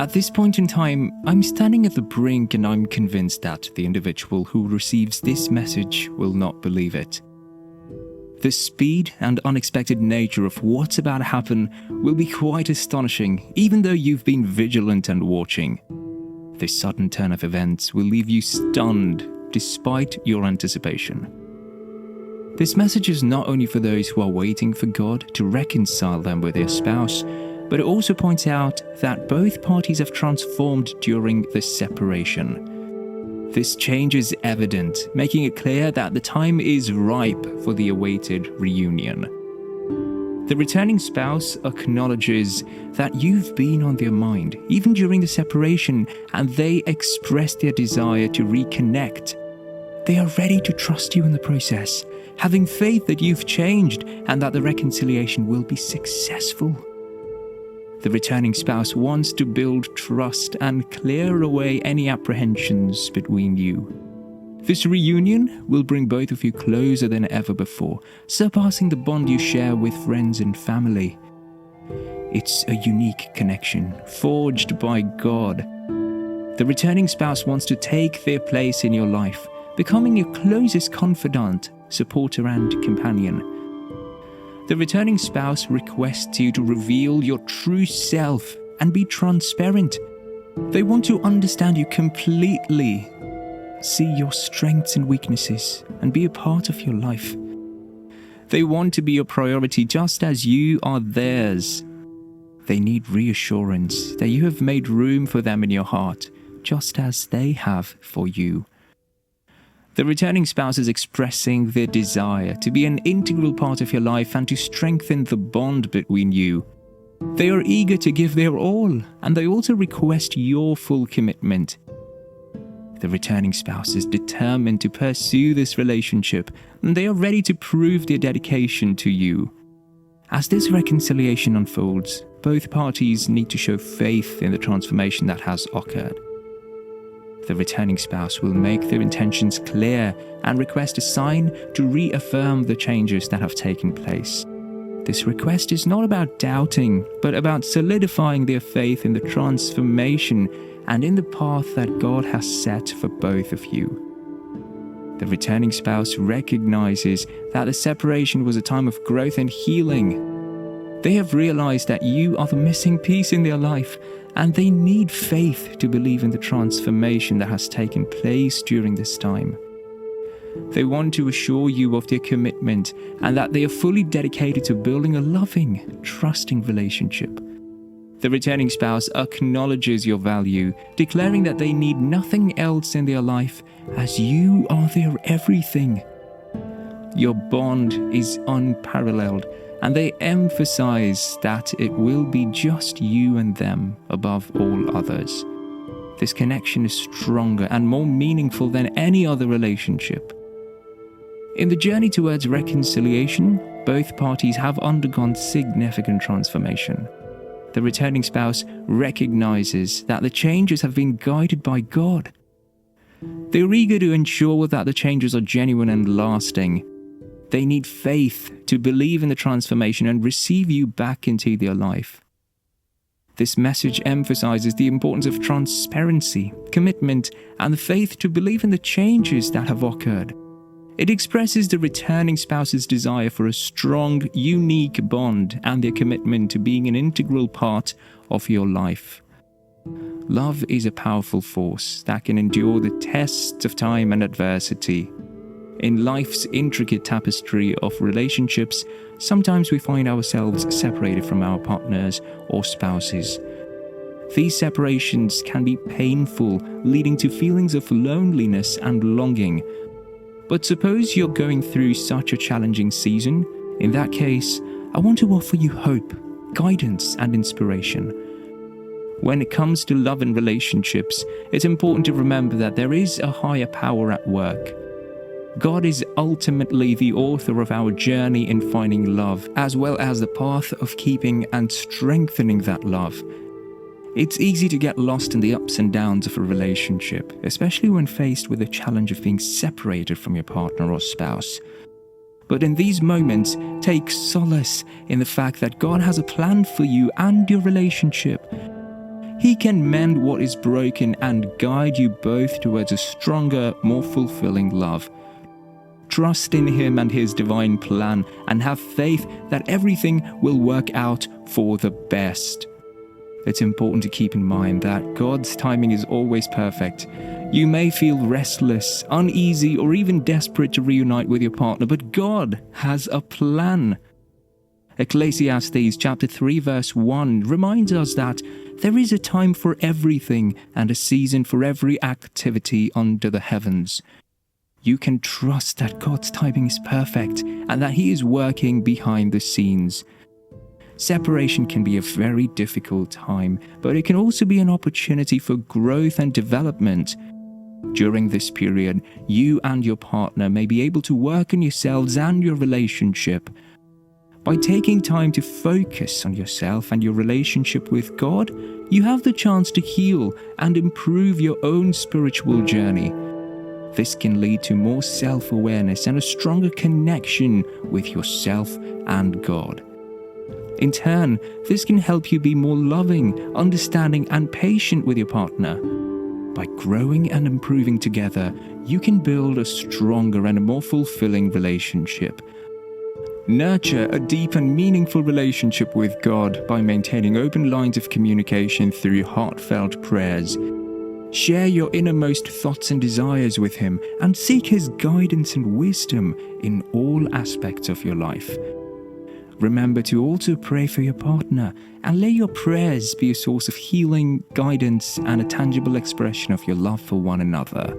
At this point in time, I'm standing at the brink and I'm convinced that the individual who receives this message will not believe it. The speed and unexpected nature of what's about to happen will be quite astonishing, even though you've been vigilant and watching. This sudden turn of events will leave you stunned despite your anticipation. This message is not only for those who are waiting for God to reconcile them with their spouse, but it also points out that both parties have transformed during the separation. This change is evident, making it clear that the time is ripe for the awaited reunion. The returning spouse acknowledges that you've been on their mind, even during the separation, and they express their desire to reconnect. They are ready to trust you in the process, having faith that you've changed and that the reconciliation will be successful. The returning spouse wants to build trust and clear away any apprehensions between you. This reunion will bring both of you closer than ever before, surpassing the bond you share with friends and family. It's a unique connection, forged by God. The returning spouse wants to take their place in your life, becoming your closest confidant, supporter, and companion. The returning spouse requests you to reveal your true self and be transparent. They want to understand you completely, see your strengths and weaknesses, and be a part of your life. They want to be your priority just as you are theirs. They need reassurance that you have made room for them in your heart, just as they have for you. The returning spouse is expressing their desire to be an integral part of your life and to strengthen the bond between you. They are eager to give their all, and they also request your full commitment. The returning spouse is determined to pursue this relationship, and they are ready to prove their dedication to you. As this reconciliation unfolds, both parties need to show faith in the transformation that has occurred. The returning spouse will make their intentions clear and request a sign to reaffirm the changes that have taken place. This request is not about doubting, but about solidifying their faith in the transformation and in the path that God has set for both of you. The returning spouse recognizes that the separation was a time of growth and healing. They have realized that you are the missing piece in their life, and they need faith to believe in the transformation that has taken place during this time. They want to assure you of their commitment and that they are fully dedicated to building a loving, trusting relationship. The returning spouse acknowledges your value, declaring that they need nothing else in their life as you are their everything. Your bond is unparalleled, and they emphasize that it will be just you and them above all others. This connection is stronger and more meaningful than any other relationship. In the journey towards reconciliation, both parties have undergone significant transformation. The returning spouse recognizes that the changes have been guided by God. They are eager to ensure that the changes are genuine and lasting. They need faith to believe in the transformation and receive you back into their life. This message emphasizes the importance of transparency, commitment, and the faith to believe in the changes that have occurred. It expresses the returning spouse's desire for a strong, unique bond and their commitment to being an integral part of your life. Love is a powerful force that can endure the tests of time and adversity. In life's intricate tapestry of relationships, sometimes we find ourselves separated from our partners or spouses. These separations can be painful, leading to feelings of loneliness and longing. But suppose you're going through such a challenging season. In that case, I want to offer you hope, guidance, and inspiration. When it comes to love and relationships, it's important to remember that there is a higher power at work. God is ultimately the author of our journey in finding love, as well as the path of keeping and strengthening that love. It's easy to get lost in the ups and downs of a relationship, especially when faced with the challenge of being separated from your partner or spouse. But in these moments, take solace in the fact that God has a plan for you and your relationship. He can mend what is broken and guide you both towards a stronger, more fulfilling love. Trust in Him and His divine plan, and have faith that everything will work out for the best. It's important to keep in mind that God's timing is always perfect. You may feel restless, uneasy, or even desperate to reunite with your partner, but God has a plan. Ecclesiastes chapter 3 verse 1 reminds us that there is a time for everything and a season for every activity under the heavens. You can trust that God's timing is perfect and that He is working behind the scenes. Separation can be a very difficult time, but it can also be an opportunity for growth and development. During this period, you and your partner may be able to work on yourselves and your relationship. By taking time to focus on yourself and your relationship with God, you have the chance to heal and improve your own spiritual journey. This can lead to more self-awareness and a stronger connection with yourself and God. In turn, this can help you be more loving, understanding, and patient with your partner. By growing and improving together, you can build a stronger and a more fulfilling relationship. Nurture a deep and meaningful relationship with God by maintaining open lines of communication through heartfelt prayers. Share your innermost thoughts and desires with Him and seek His guidance and wisdom in all aspects of your life. Remember to also pray for your partner and let your prayers be a source of healing, guidance, and a tangible expression of your love for one another.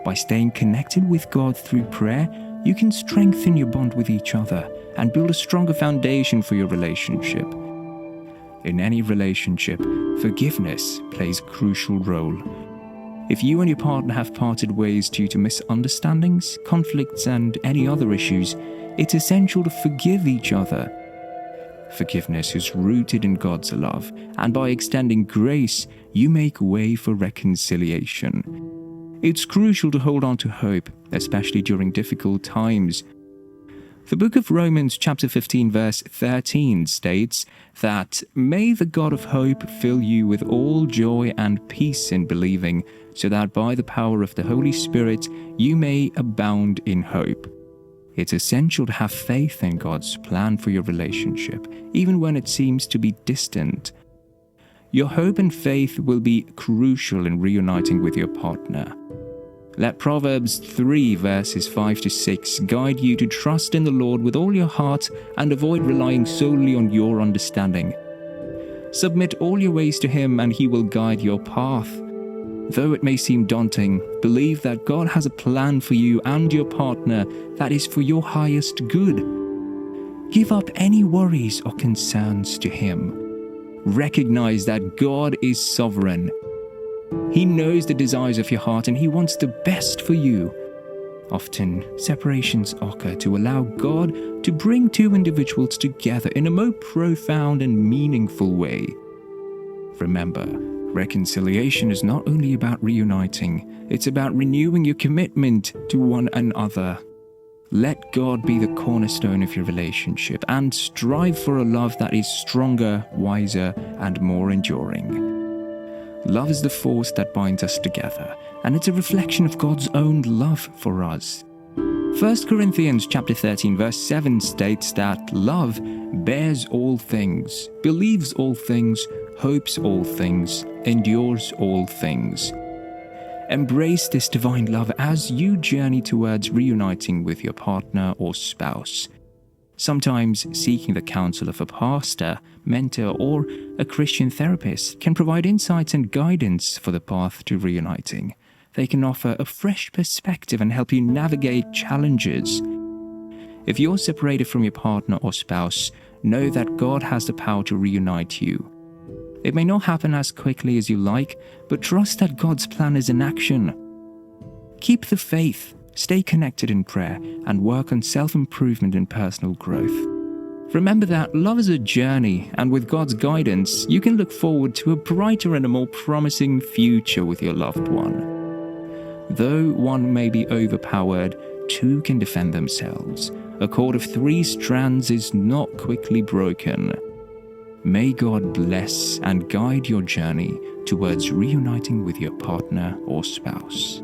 By staying connected with God through prayer, you can strengthen your bond with each other and build a stronger foundation for your relationship. In any relationship, forgiveness plays a crucial role. If you and your partner have parted ways due to misunderstandings, conflicts, and any other issues, it's essential to forgive each other. Forgiveness is rooted in God's love, and by extending grace, you make way for reconciliation. It's crucial to hold on to hope, especially during difficult times. The book of Romans chapter 15 verse 13 states that, "May the God of hope fill you with all joy and peace in believing, so that by the power of the Holy Spirit you may abound in hope." It's essential to have faith in God's plan for your relationship, even when it seems to be distant. Your hope and faith will be crucial in reuniting with your partner. Let Proverbs 3 verses 5 to 6 guide you to trust in the Lord with all your heart and avoid relying solely on your understanding. Submit all your ways to Him and He will guide your path. Though it may seem daunting, believe that God has a plan for you and your partner that is for your highest good. Give up any worries or concerns to Him. Recognize that God is sovereign. He knows the desires of your heart and He wants the best for you. Often, separations occur to allow God to bring two individuals together in a more profound and meaningful way. Remember, reconciliation is not only about reuniting, it's about renewing your commitment to one another. Let God be the cornerstone of your relationship and strive for a love that is stronger, wiser, and more enduring. Love is the force that binds us together, and it's a reflection of God's own love for us. 1 Corinthians chapter 13 verse 7 states that love bears all things, believes all things, hopes all things, endures all things. Embrace this divine love as you journey towards reuniting with your partner or spouse. Sometimes seeking the counsel of a pastor, mentor, or a Christian therapist can provide insights and guidance for the path to reuniting. They can offer a fresh perspective and help you navigate challenges. If you're separated from your partner or spouse, know that God has the power to reunite you. It may not happen as quickly as you like, but trust that God's plan is in action. Keep the faith, stay connected in prayer, and work on self-improvement and personal growth. Remember that love is a journey, and with God's guidance, you can look forward to a brighter and a more promising future with your loved one. Though one may be overpowered, two can defend themselves. A cord of 3 strands is not quickly broken. May God bless and guide your journey towards reuniting with your partner or spouse.